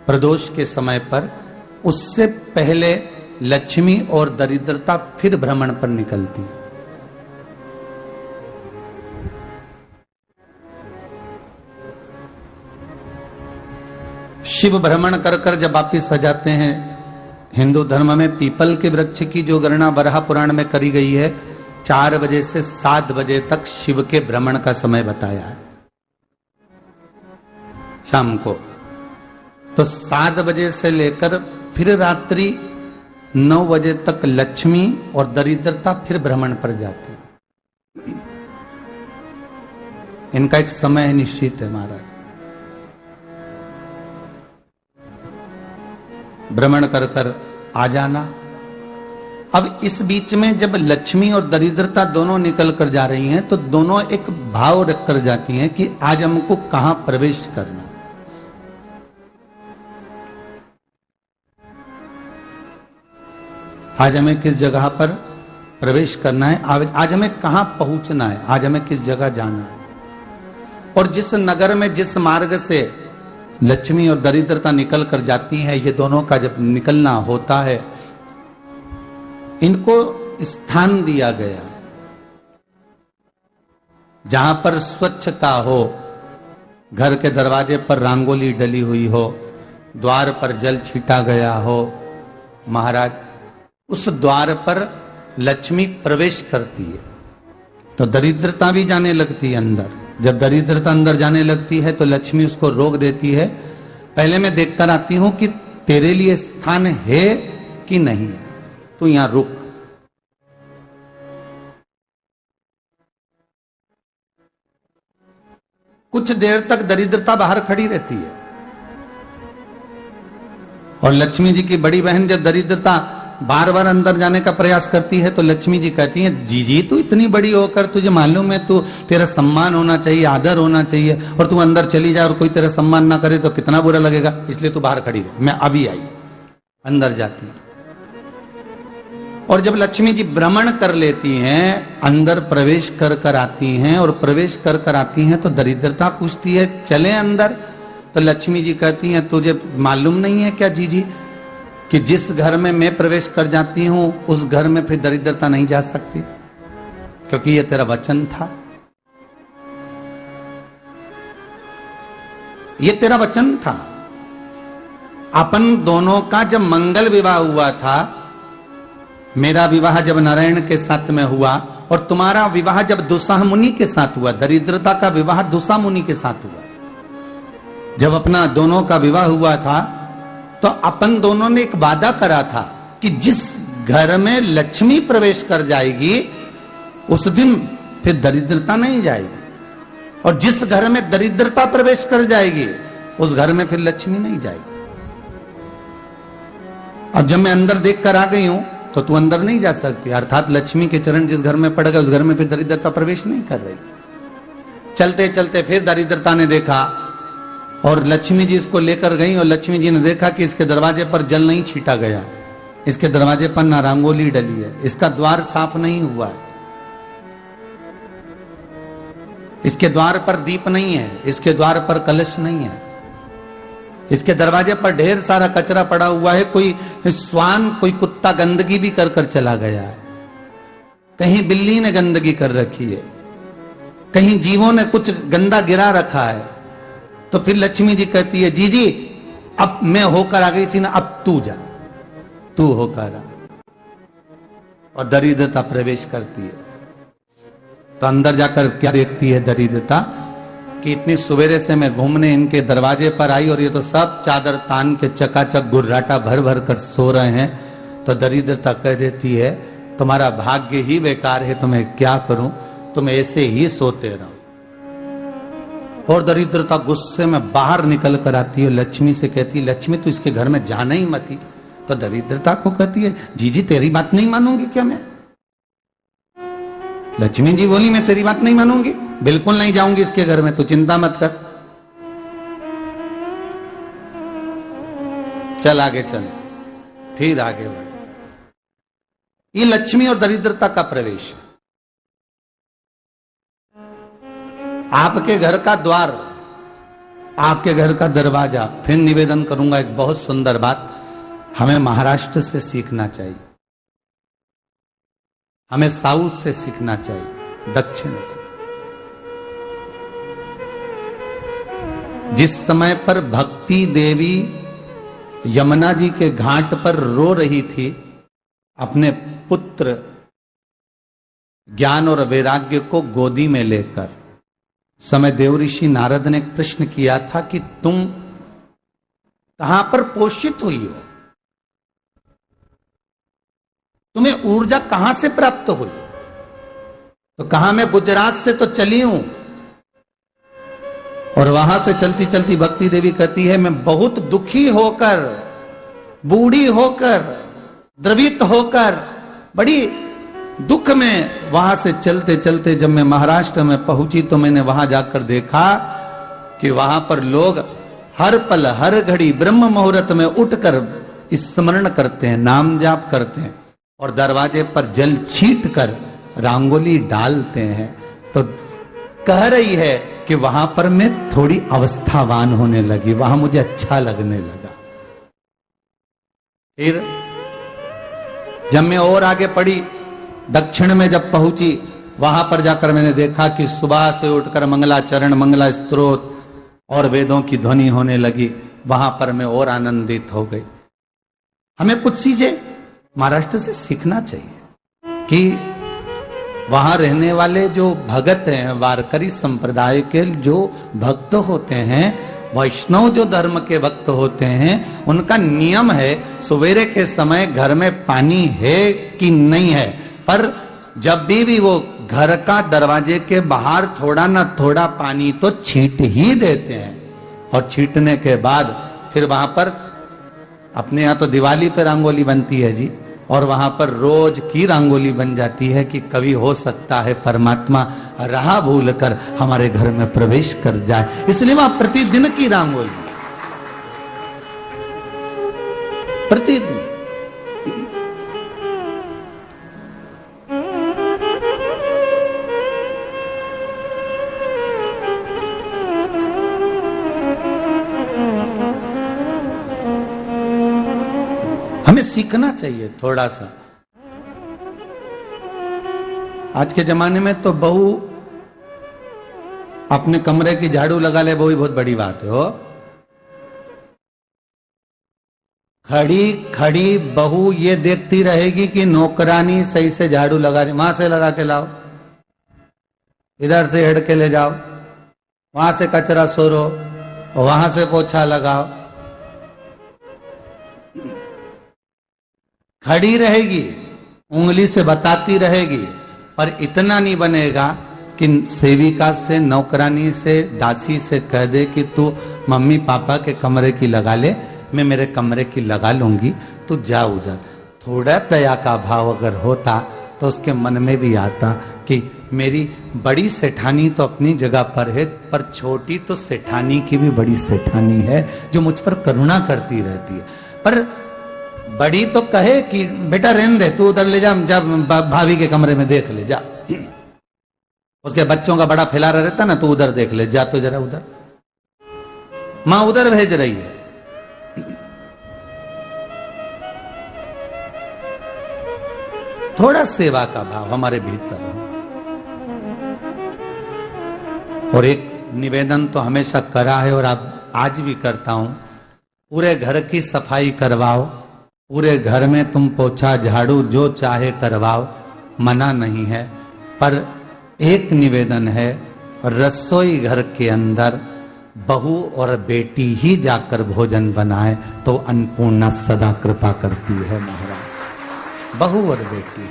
प्रदोष के समय पर, उससे पहले लक्ष्मी और दरिद्रता फिर भ्रमण पर निकलती है। शिव भ्रमण कर कर जब वापिस आ जाते हैं, हिंदू धर्म में पीपल के वृक्ष की जो गणना वराह पुराण में करी गई है, 4 बजे से 7 बजे तक शिव के भ्रमण का समय बताया है शाम को। तो 7 बजे से लेकर फिर रात्रि 9 बजे तक लक्ष्मी और दरिद्रता फिर भ्रमण पर जाती है। इनका एक समय निश्चित है महाराज, भ्रमण कर कर आ जाना। अब इस बीच में जब लक्ष्मी और दरिद्रता दोनों निकल कर जा रही हैं, तो दोनों एक भाव रख कर जाती हैं कि आज हमको कहां प्रवेश करना, आज हमें किस जगह पर प्रवेश करना है, आज हमें कहां पहुंचना है, आज हमें किस जगह जाना है। और जिस नगर में जिस मार्ग से लक्ष्मी और दरिद्रता निकल कर जाती है, ये दोनों का जब निकलना होता है, इनको स्थान दिया गया जहां पर स्वच्छता हो, घर के दरवाजे पर रंगोली डली हुई हो, द्वार पर जल छीटा गया हो। महाराज, उस द्वार पर लक्ष्मी प्रवेश करती है तो दरिद्रता भी जाने लगती है अंदर। जब दरिद्रता अंदर जाने लगती है तो लक्ष्मी उसको रोक देती है, पहले मैं देखकर आती हूं कि तेरे लिए स्थान है कि नहीं है, तू यहां रुक। कुछ देर तक दरिद्रता बाहर खड़ी रहती है और लक्ष्मी जी की बड़ी बहन जब दरिद्रता बार बार अंदर जाने का प्रयास करती है तो लक्ष्मी जी कहती हैं, जीजी तू इतनी बड़ी होकर तुझे मालूम है तू तेरा सम्मान होना चाहिए, आदर होना चाहिए, और तू अंदर चली जाए और कोई तेरा सम्मान ना करे तो कितना बुरा लगेगा, इसलिए तू बाहर खड़ी रहे, मैं अभी आई। अंदर जाती है और जब लक्ष्मी जी भ्रमण कर लेती हैं, अंदर प्रवेश कर कर आती हैं, और प्रवेश कर कर आती हैं तो दरिद्रता पूछती है चले अंदर, तो लक्ष्मी जी कहती हैं तुझे मालूम नहीं है क्या जीजी कि जिस घर में मैं प्रवेश कर जाती हूं उस घर में फिर दरिद्रता नहीं जा सकती, क्योंकि ये तेरा वचन था, ये तेरा वचन था। अपन दोनों का जब मंगल विवाह हुआ था, मेरा विवाह जब नारायण के साथ में हुआ और तुम्हारा विवाह जब दुस्साह मुनि के साथ हुआ, दरिद्रता का विवाह दुस्साह मुनि के साथ हुआ, जब अपना दोनों का विवाह हुआ था तो अपन दोनों ने एक वादा करा था कि जिस घर में लक्ष्मी प्रवेश कर जाएगी उस दिन फिर दरिद्रता नहीं जाएगी, और जिस घर में दरिद्रता प्रवेश कर जाएगी उस घर में फिर लक्ष्मी नहीं जाएगी। अब जब मैं अंदर देख कर आ गई हूं तो तू अंदर नहीं जा सकती, अर्थात लक्ष्मी के चरण जिस घर में पड़ गए उस घर में फिर दरिद्रता प्रवेश नहीं कर रही। चलते चलते फिर दरिद्रता ने देखा और लक्ष्मी जी इसको लेकर गई, और लक्ष्मी जी ने देखा कि इसके दरवाजे पर जल नहीं छीटा गया, इसके दरवाजे पर ना रंगोली डली है, इसका द्वार साफ नहीं हुआ है, इसके द्वार पर दीप नहीं है, इसके द्वार पर कलश नहीं है, इसके दरवाजे पर ढेर सारा कचरा पड़ा हुआ है, कोई श्वान कोई कुत्ता गंदगी भी कर कर चला गया है, कहीं बिल्ली ने गंदगी कर रखी है, कहीं जीवों ने कुछ गंदा गिरा रखा है। तो फिर लक्ष्मी जी कहती है जीजी अब मैं होकर आ गई थी ना, अब तू जा, तू होकर आ, और दरिद्रता प्रवेश करती है। तो अंदर जाकर क्या देखती है दरिद्रता कि इतनी सवेरे से मैं घूमने इनके दरवाजे पर आई और ये तो सब चादर तान के चकाचक गुर्राटा भर भर कर सो रहे हैं। तो दरिद्रता कह देती है तुम्हारा भाग्य ही बेकार है, तुम्हें क्या करूं, तुम ऐसे ही सोते रहो। और दरिद्रता गुस्से में बाहर निकल कर आती है, लक्ष्मी से कहती है लक्ष्मी तू इसके घर में जाना ही मत ही। तो दरिद्रता को कहती है जीजी तेरी बात नहीं मानूंगी क्या मैं? लक्ष्मी जी बोली मैं तेरी बात नहीं मानूंगी, बिल्कुल नहीं जाऊंगी इसके घर में, तू चिंता मत कर, चल आगे चले। फिर आगे बढ़े। ये लक्ष्मी और दरिद्रता का प्रवेश। आपके घर का द्वार आपके घर का दरवाजा। फिर निवेदन करूंगा एक बहुत सुंदर बात, हमें महाराष्ट्र से सीखना चाहिए, हमें साउथ से सीखना चाहिए, दक्षिण से। जिस समय पर भक्ति देवी यमुना जी के घाट पर रो रही थी अपने पुत्र ज्ञान और वैराग्य को गोदी में लेकर, समय देवऋषि नारद ने प्रश्न किया था कि तुम कहां पर पोषित हुई हो, तुम्हें ऊर्जा कहां से प्राप्त हुई? तो कहा मैं गुजरात से तो चली हूं। और वहां से चलती चलती भक्ति देवी कहती है मैं बहुत दुखी होकर, बूढ़ी होकर, द्रवित होकर, बड़ी दुख में वहां से चलते चलते जब मैं महाराष्ट्र में पहुंची तो मैंने वहां जाकर देखा कि वहां पर लोग हर पल हर घड़ी ब्रह्म मुहूर्त में उठकर स्मरण करते हैं, नाम जाप करते हैं और दरवाजे पर जल छीट कर रंगोली डालते हैं। तो कह रही है कि वहां पर मैं थोड़ी अवस्थावान होने लगी, वहां मुझे अच्छा लगने लगा। फिर जब मैं और आगे पढ़ी, दक्षिण में जब पहुंची, वहां पर जाकर मैंने देखा कि सुबह से उठकर मंगलाचरण, मंगला स्तोत्र और वेदों की ध्वनि होने लगी। वहां पर मैं और आनंदित हो गई। हमें कुछ चीजें महाराष्ट्र से सीखना चाहिए कि वहां रहने वाले जो भगत हैं, वारकरी संप्रदाय के जो भक्त होते हैं, वैष्णव जो धर्म के भक्त होते हैं, उनका नियम है सवेरे के समय घर में पानी है कि नहीं है, पर जब भी वो घर का दरवाजे के बाहर थोड़ा ना थोड़ा पानी तो छींट ही देते हैं। और छींटने के बाद फिर वहां पर अपने यहाँ तो दिवाली पे रंगोली बनती है जी, और वहां पर रोज की रंगोली बन जाती है कि कभी हो सकता है परमात्मा राह भूल कर हमारे घर में प्रवेश कर जाए, इसलिए वहां प्रतिदिन की रंगोली, प्रतिदिन। हमें सीखना चाहिए थोड़ा सा। आज के जमाने में तो बहू अपने कमरे की झाड़ू लगा ले, वो ही बहुत बड़ी बात है। हो खड़ी खड़ी बहू ये देखती रहेगी कि नौकरानी सही से झाड़ू लगा रही, वहां से लगा के लाओ, इधर से हेड के ले जाओ, वहां से कचरा सोरो, वहां से पोछा लगाओ। खड़ी रहेगी, उंगली से बताती रहेगी, पर इतना नहीं बनेगा कि सेविका से, नौकरानी से, दासी से कह दे कि तू मम्मी पापा के कमरे की लगा ले, मैं मेरे कमरे की लगा लूंगी, तू जा उधर। थोड़ा दया का भाव अगर होता तो उसके मन में भी आता कि मेरी बड़ी सेठानी तो अपनी जगह पर है, पर छोटी तो सेठानी की भी बड़ी सेठानी है जो मुझ पर करुणा करती रहती है। पर बड़ी तो कहे कि बेटा रहने दे, तू उधर ले जा, जब भाभी के कमरे में देख ले जा, उसके बच्चों का बड़ा फैलारा रहता ना, तू उधर देख ले जा, तो जरा उधर, मां उधर भेज रही है। थोड़ा सेवा का भाव हमारे भीतर हो। और एक निवेदन तो हमेशा करा है और अब आज भी करता हूं, पूरे घर की सफाई करवाओ, पूरे घर में तुम पोछा झाड़ू जो चाहे करवाओ, मना नहीं है। पर एक निवेदन है, रसोई घर के अंदर बहू और बेटी ही जाकर भोजन बनाए तो अन्नपूर्णा सदा कृपा करती है महाराज। बहू और बेटी ही।